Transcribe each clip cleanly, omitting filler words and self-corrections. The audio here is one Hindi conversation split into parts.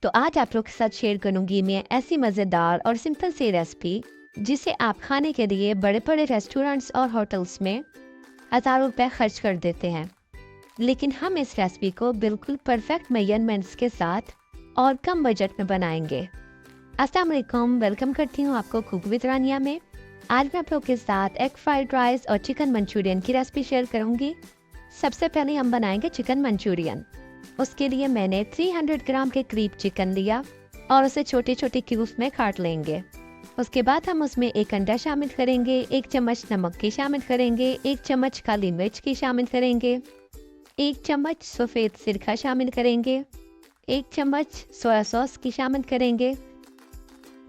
तो आज आप लोग के साथ शेयर करूंगी मैं ऐसी मज़ेदार और सिंपल सी रेसिपी जिसे आप खाने के लिए बड़े बड़े रेस्टोरेंट्स और होटल्स में हज़ारों रुपए खर्च कर देते हैं, लेकिन हम इस रेसिपी को बिल्कुल परफेक्ट मेजरमेंट्स के साथ और कम बजट में बनाएंगे। अस्सलाम वालेकुम, वेलकम करती हूँ आपको कुक विद रानिया में। आज मैं आप लोग के साथ एग फ्राइड राइस और चिकन मंचूरियन की रेसिपी शेयर करूँगी। सबसे पहले हम बनाएंगे चिकन मंचूरियन। उसके लिए मैंने 300 ग्राम के करीब चिकन लिया और उसे छोटे छोटे क्यूब्स में काट लेंगे। उसके बाद हम उसमें एक अंडा शामिल करेंगे, 1 चम्मच नमक की शामिल करेंगे, 1 चम्मच काली मिर्च की शामिल करेंगे, 1 चम्मच सफ़ेद सिरका शामिल करेंगे, 1 चम्मच सोया सॉस की शामिल करेंगे,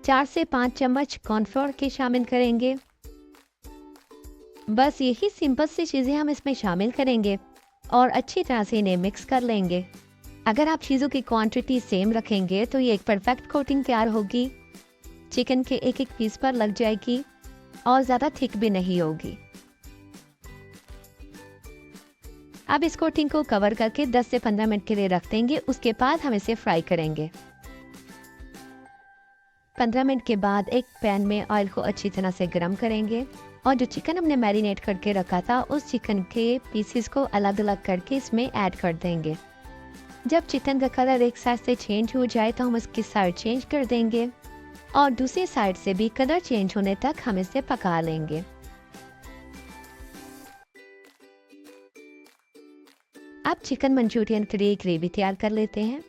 4 से 5 चम्मच कॉर्नफ्लोर की शामिल करेंगे। बस यही सिंपल सी चीज़ें हम इसमें शामिल करेंगे और अच्छी तरह से इन्हें मिक्स कर लेंगे। अगर आप चीज़ों की क्वांटिटी सेम रखेंगे तो ये एक परफेक्ट कोटिंग तैयार होगी, चिकन के एक एक पीस पर लग जाएगी और ज़्यादा थिक भी नहीं होगी। अब इस कोटिंग को कवर करके 10 से 15 मिनट के लिए रख देंगे। उसके बाद हम इसे फ्राई करेंगे। 15 मिनट के बाद एक पैन में ऑयल को अच्छी तरह से गर्म करेंगे और जो चिकन हमने मैरिनेट करके रखा था उस चिकन के पीसेस को अलग अलग करके इसमें ऐड कर देंगे। जब चिकन का कलर एक साइड से चेंज हो जाए तो हम इसकी साइड चेंज कर देंगे और दूसरी साइड से भी कलर चेंज होने तक हम इसे पका लेंगे। अब चिकन मंचूरियन के लिए ग्रेवी तैयार कर लेते हैं।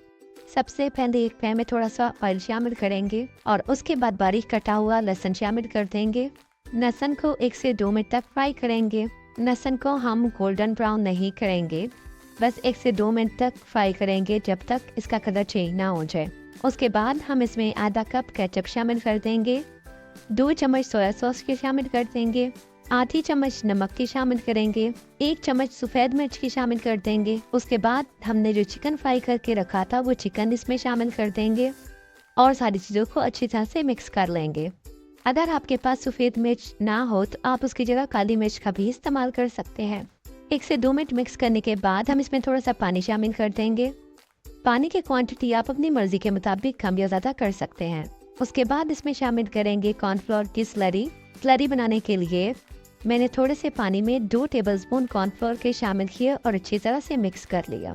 सबसे पहले एक पैन में थोड़ा सा ऑयल शामिल करेंगे और उसके बाद बारीक कटा हुआ लहसुन शामिल कर देंगे। लहसुन को 1 से 2 मिनट तक फ्राई करेंगे। लहसुन को हम गोल्डन ब्राउन नहीं करेंगे, बस 1 से 2 मिनट तक फ्राई करेंगे जब तक इसका कलर चेंज ना हो जाए। उसके बाद हम इसमें आधा कप केचप शामिल कर देंगे, 2 चम्मच सोया सॉस के शामिल कर देंगे, आधी चम्मच नमक की शामिल करेंगे, 1 चम्मच सफ़ेद मिर्च की शामिल कर देंगे। उसके बाद हमने जो चिकन फ्राई करके रखा था वो चिकन इसमें शामिल कर देंगे और सारी चीज़ों को अच्छी तरह से मिक्स कर लेंगे। अगर आपके पास सफ़ेद मिर्च ना हो तो आप उसकी जगह काली मिर्च का भी इस्तेमाल कर सकते हैं। 1 से 2 मिनट मिक्स करने के बाद हम इसमें थोड़ा सा पानी शामिल कर देंगे। पानी की क्वांटिटी आप अपनी मर्जी के मुताबिक कम या ज़्यादा कर सकते हैं। उसके बाद इसमें शामिल करेंगे कॉर्नफ्लोर की स्लरी। स्लरी बनाने के लिए मैंने थोड़े से पानी में 2 टेबलस्पून कॉर्नफ्लोर के शामिल किए और अच्छी तरह से मिक्स कर लिया।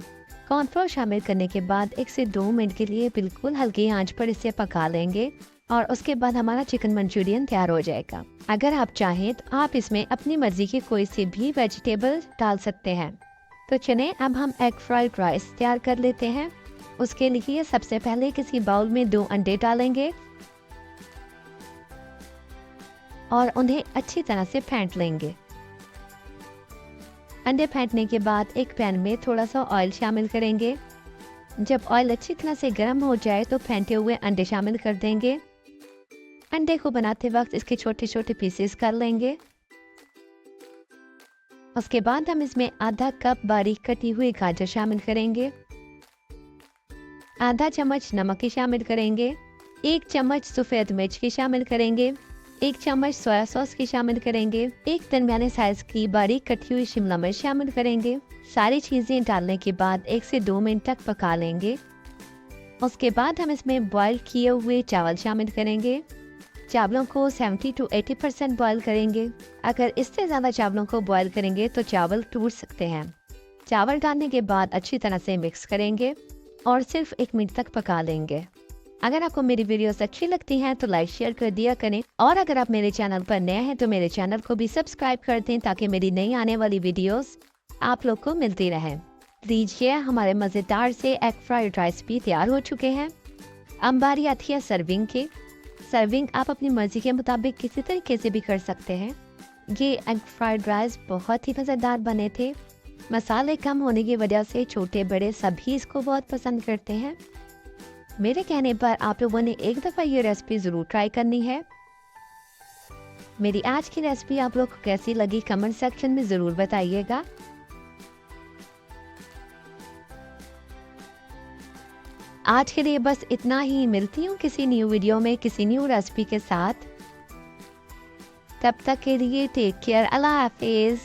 कॉर्नफ्लोर शामिल करने के बाद 1 से 2 मिनट के लिए बिल्कुल हल्की आंच पर इसे पका लेंगे और उसके बाद हमारा चिकन मंचूरियन तैयार हो जाएगा। अगर आप चाहें तो आप इसमें अपनी मर्जी की कोई सी भी वेजिटेबल डाल सकते हैं। तो चलिए अब हम एग फ्राइड राइस तैयार कर लेते हैं। उसके लिए सबसे पहले किसी बाउल में 2 अंडे डालेंगे और उन्हें अच्छी तरह से फेंट लेंगे। अंडे फेंटने के बाद एक पैन में थोड़ा सा ऑयल शामिल करेंगे। जब ऑयल अच्छी तरह से गर्म हो जाए तो फेंटे हुए अंडे शामिल कर देंगे। अंडे को बनाते वक्त इसके छोटे छोटे पीसेस कर लेंगे। उसके बाद हम इसमें आधा कप बारीक कटी हुई गाजर शामिल करेंगे, आधा चम्मच नमक की शामिल करेंगे, 1 चम्मच सफ़ेद मिर्च की शामिल करेंगे, 1 चम्मच सोया सॉस की शामिल करेंगे, 1 दरमियाने साइज की बारीक कटी हुई शिमला मिर्च शामिल करेंगे। सारी चीज़ें डालने के बाद 1 से 2 मिनट तक पका लेंगे। उसके बाद हम इसमें बॉयल किए हुए चावल शामिल करेंगे। चावलों को 70 to 80% बॉयल करेंगे। अगर इससे ज़्यादा चावलों को बॉयल करेंगे तो चावल टूट सकते हैं। चावल डालने के बाद अच्छी तरह से मिक्स करेंगे और सिर्फ 1 मिनट तक पका लेंगे। अगर आपको मेरी वीडियोस अच्छी लगती हैं तो लाइक शेयर कर दिया करें और अगर आप मेरे चैनल पर नए हैं तो मेरे चैनल को भी सब्सक्राइब कर दें ताकि मेरी नई आने वाली वीडियोस आप लोग को मिलती रहें। लीजिए, हमारे मज़ेदार से एग फ्राइड राइस भी तैयार हो चुके हैं। अब बारी आती है सर्विंग की। सर्विंग आप अपनी मर्जी के मुताबिक किसी तरीके से भी कर सकते हैं। ये एग फ्राइड राइस बहुत ही मज़ेदार बने थे। मसाले कम होने की वजह से छोटे बड़े सभी इसको बहुत पसंद करते हैं। मेरे कहने पर आप लोगों ने एक दफ़ा ये रेसिपी ज़रूर ट्राई करनी है। मेरी आज की रेसिपी आप लोग को कैसी लगी कमेंट सेक्शन में ज़रूर बताइएगा। आज के लिए बस इतना ही। मिलती हूँ किसी न्यू वीडियो में किसी न्यू रेसिपी के साथ। तब तक के लिए टेक केयर। अल्लाह हाफिज़।